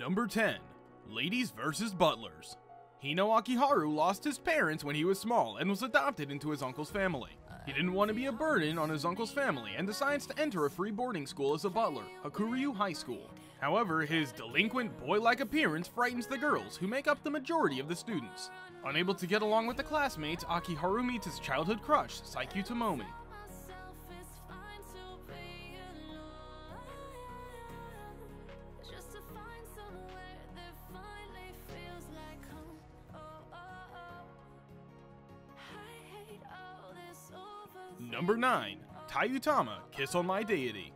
Number 10. Ladies vs. Butlers. Hino Akiharu lost his parents when he was small and was adopted into his uncle's family. He didn't want to be a burden on his uncle's family and decides to enter a free boarding school as a butler, Hakuryu High School. However, his delinquent, boy-like appearance frightens the girls, who make up the majority of the students. Unable to get along with the classmates, Akiharu meets his childhood crush, Haikyuu Tomomi. Number 9. Utama, Kiss on My Deity.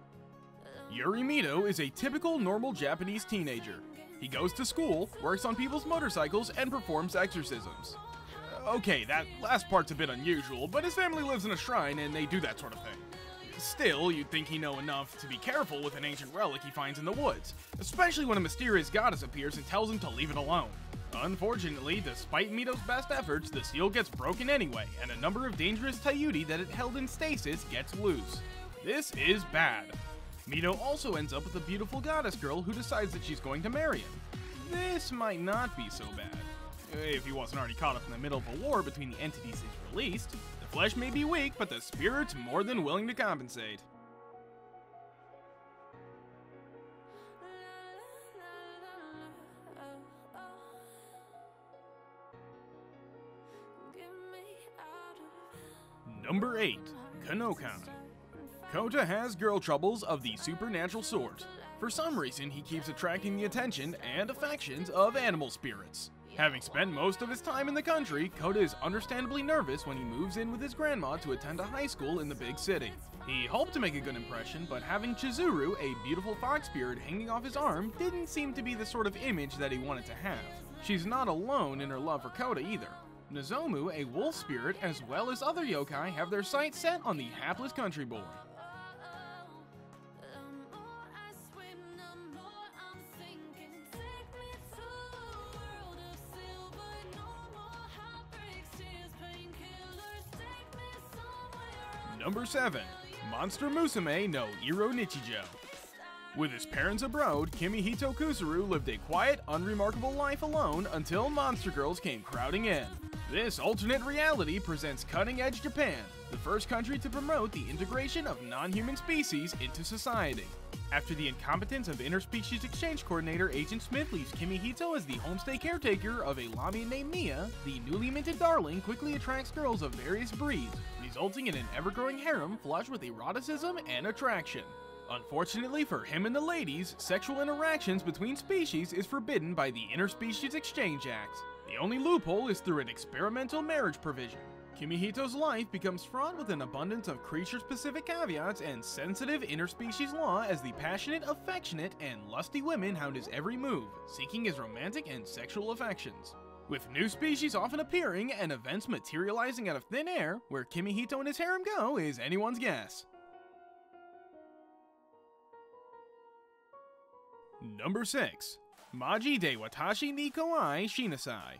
Yorimito is a typical normal Japanese teenager. He goes to school, works on people's motorcycles, and performs exorcisms. Okay, that last part's a bit unusual, but his family lives in a shrine and they do that sort of thing. Still, you'd think he'd know enough to be careful with an ancient relic he finds in the woods, especially when a mysterious goddess appears and tells him to leave it alone. Unfortunately, despite Mito's best efforts, the seal gets broken anyway, and a number of dangerous Tayuti that it held in stasis gets loose. This is bad. Mito also ends up with a beautiful goddess girl who decides that she's going to marry him. This might not be so bad. If he wasn't already caught up in the middle of a war between the entities he's released. The flesh may be weak, but the spirit's more than willing to compensate. Number 8. Kanokan. Kota has girl troubles of the supernatural sort. For some reason, he keeps attracting the attention and affections of animal spirits. Having spent most of his time in the country, Kota is understandably nervous when he moves in with his grandma to attend a high school in the big city. He hoped to make a good impression, but having Chizuru, a beautiful fox spirit hanging off his arm, didn't seem to be the sort of image that he wanted to have. She's not alone in her love for Kota either. Nozomu, a wolf spirit, as well as other yokai, have their sights set on the hapless country boy. Number 7. Monster Musume no Iro Nichijo. With his parents abroad, Kimihito Kusuru lived a quiet, unremarkable life alone until monster girls came crowding in. This alternate reality presents cutting-edge Japan, the first country to promote the integration of non-human species into society. After the incompetence of interspecies exchange coordinator Agent Smith leaves Kimihito as the homestay caretaker of a lami named Mia, the newly minted darling quickly attracts girls of various breeds, resulting in an ever-growing harem flush with eroticism and attraction. Unfortunately for him and the ladies, sexual interactions between species is forbidden by the Interspecies Exchange Act. The only loophole is through an experimental marriage provision. Kimihito's life becomes fraught with an abundance of creature-specific caveats and sensitive interspecies law as the passionate, affectionate, and lusty women hound his every move, seeking his romantic and sexual affections. With new species often appearing and events materializing out of thin air, where Kimihito and his harem go is anyone's guess. Number 6. Maji De Watashi ni Kawaii Shinasai.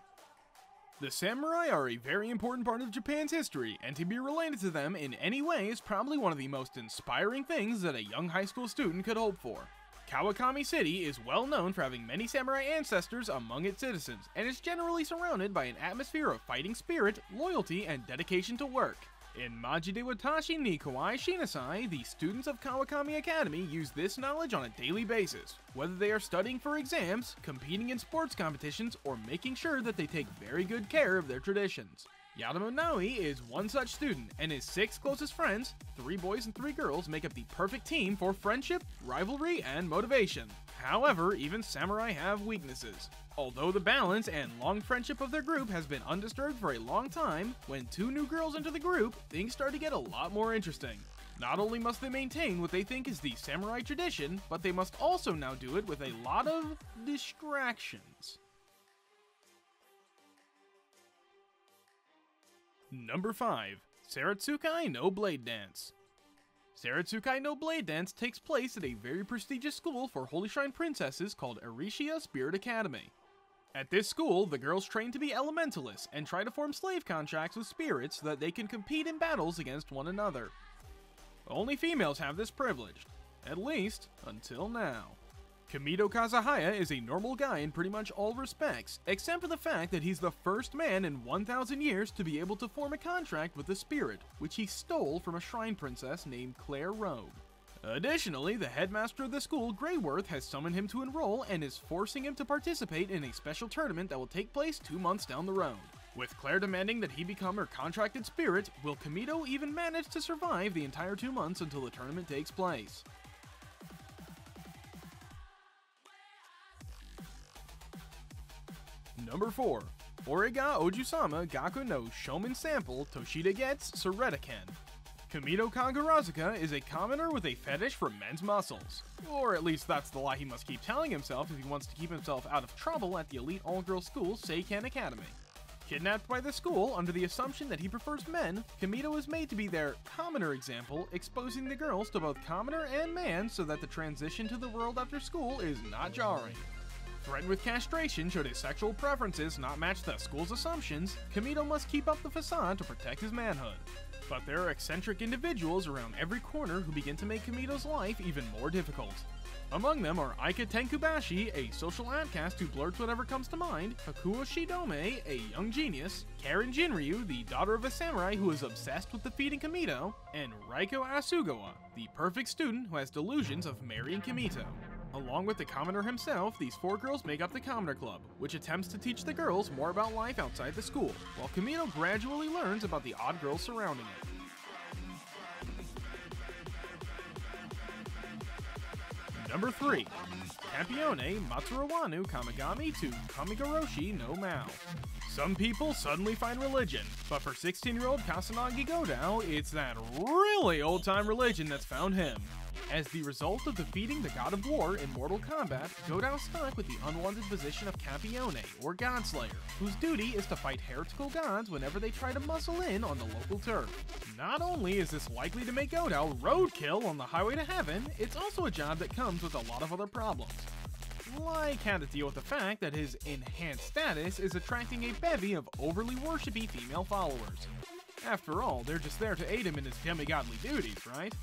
The samurai are a very important part of Japan's history, and to be related to them in any way is probably one of the most inspiring things that a young high school student could hope for. Kawakami City is well known for having many samurai ancestors among its citizens, and is generally surrounded by an atmosphere of fighting spirit, loyalty, and dedication to work. In Maji De Watashi ni Kawaii Shinasai, the students of Kawakami Academy use this knowledge on a daily basis, whether they are studying for exams, competing in sports competitions, or making sure that they take very good care of their traditions. Yadamo Naoi is one such student, and his 6 closest friends, 3 boys and 3 girls, make up the perfect team for friendship, rivalry, and motivation. However, even samurai have weaknesses. Although the balance and long friendship of their group has been undisturbed for a long time, when 2 new girls enter the group, things start to get a lot more interesting. Not only must they maintain what they think is the samurai tradition, but they must also now do it with a lot of distractions. Number 5. Sarasook no Blade Dance. Sarasook no Blade Dance takes place at a very prestigious school for Holy Shrine princesses called Arisha Spirit Academy. At this school, the girls train to be elementalists and try to form slave contracts with spirits so that they can compete in battles against one another. Only females have this privilege, at least until now. Kamito Kazahaya is a normal guy in pretty much all respects, except for the fact that he's the first man in 1,000 years to be able to form a contract with the spirit, which he stole from a shrine princess named Claire Rogue. Additionally, the headmaster of the school, Greyworth, has summoned him to enroll and is forcing him to participate in a special tournament that will take place 2 months down the road. With Claire demanding that he become her contracted spirit, will Kamito even manage to survive the entire 2 months until the tournament takes place? Number 4. Origa Ojusama Gaku no Shomen Sample Toshida Gets Suretaken. Kamito Kagurazuka is a commoner with a fetish for men's muscles. Or at least that's the lie he must keep telling himself if he wants to keep himself out of trouble at the elite all-girls school Seiken Academy. Kidnapped by the school under the assumption that he prefers men, Kamito is made to be their commoner example, exposing the girls to both commoner and man so that the transition to the world after school is not jarring. Threatened with castration should his sexual preferences not match the school's assumptions, Kamito must keep up the facade to protect his manhood. But there are eccentric individuals around every corner who begin to make Kamito's life even more difficult. Among them are Aika Tenkubashi, a social outcast who blurts whatever comes to mind, Hakuo Shidome, a young genius, Karen Jinryu, the daughter of a samurai who is obsessed with defeating Kamito, and Raiko Asugawa, the perfect student who has delusions of marrying Kamito. Along with the commoner himself, these 4 girls make up the Commoner Club, which attempts to teach the girls more about life outside the school, while Kamito gradually learns about the odd girls surrounding it. Number 3. Campione Matsurawanu Kamigami to Kamigoroshi no Mao. Some people suddenly find religion, but for 16-year-old Kasanagi Godao, it's that really old-time religion that's found him. As the result of defeating the god of war in Mortal Kombat, Godao stuck with the unwanted position of Campione, or Godslayer, whose duty is to fight heretical gods whenever they try to muscle in on the local turf. Not only is this likely to make Godao roadkill on the highway to heaven, it's also a job that comes with a lot of other problems. Like how to deal with the fact that his enhanced status is attracting a bevy of overly worshipy female followers. After all, they're just there to aid him in his demigodly duties, right?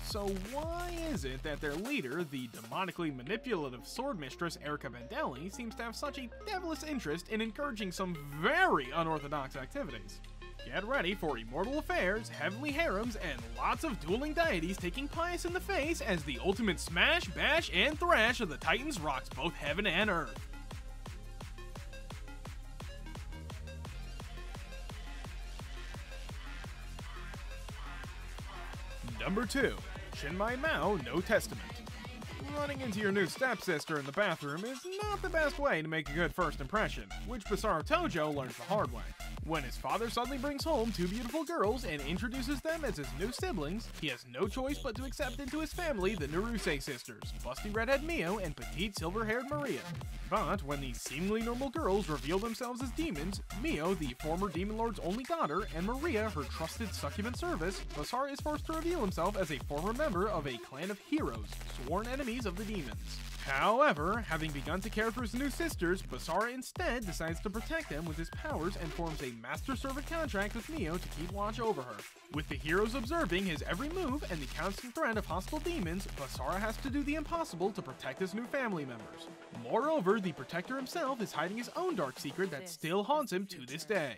So why is it that their leader, the demonically manipulative sword mistress Erica Bandelli, seems to have such a devilish interest in encouraging some very unorthodox activities? Get ready for immortal affairs, heavenly harems, and lots of dueling deities taking pious in the face as the ultimate smash, bash, and thrash of the Titans rocks both heaven and earth. Number 2. Shinmai Mao No Testament. Running into your new stepsister in the bathroom is not the best way to make a good first impression, which Basara Tojo learns the hard way. When his father suddenly brings home 2 beautiful girls and introduces them as his new siblings, he has no choice but to accept into his family the Naruse sisters, busty redhead Mio and petite silver-haired Maria. But when these seemingly normal girls reveal themselves as demons, Mio, the former Demon Lord's only daughter, and Maria, her trusted succubant service, Basara is forced to reveal himself as a former member of a clan of heroes, sworn enemies of the demons. However, having begun to care for his new sisters, Basara instead decides to protect them with his powers and forms a master-servant contract with Mio to keep watch over her. With the heroes observing his every move and the constant threat of hostile demons, Basara has to do the impossible to protect his new family members. Moreover, the Protector himself is hiding his own dark secret that still haunts him to this day.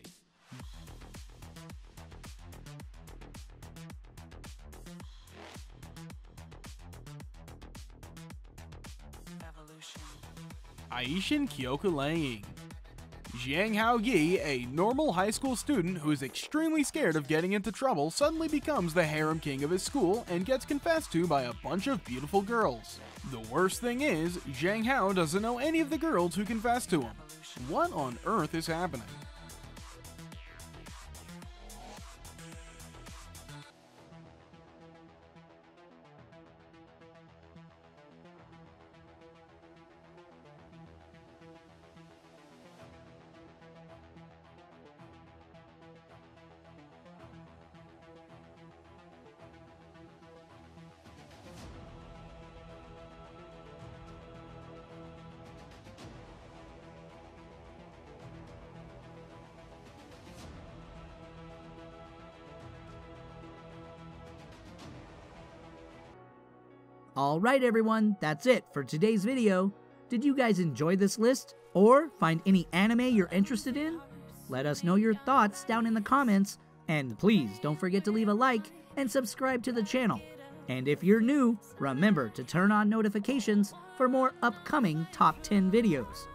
Aishin Kyokuleing. Jiang Haoyi, a normal high school student who is extremely scared of getting into trouble, suddenly becomes the harem king of his school and gets confessed to by a bunch of beautiful girls. The worst thing is, Jiang Hao doesn't know any of the girls who confess to him. What on earth is happening? Alright everyone, that's it for today's video. Did you guys enjoy this list? Or find any anime you're interested in? Let us know your thoughts down in the comments, and please don't forget to leave a like and subscribe to the channel. And if you're new, remember to turn on notifications for more upcoming top 10 videos.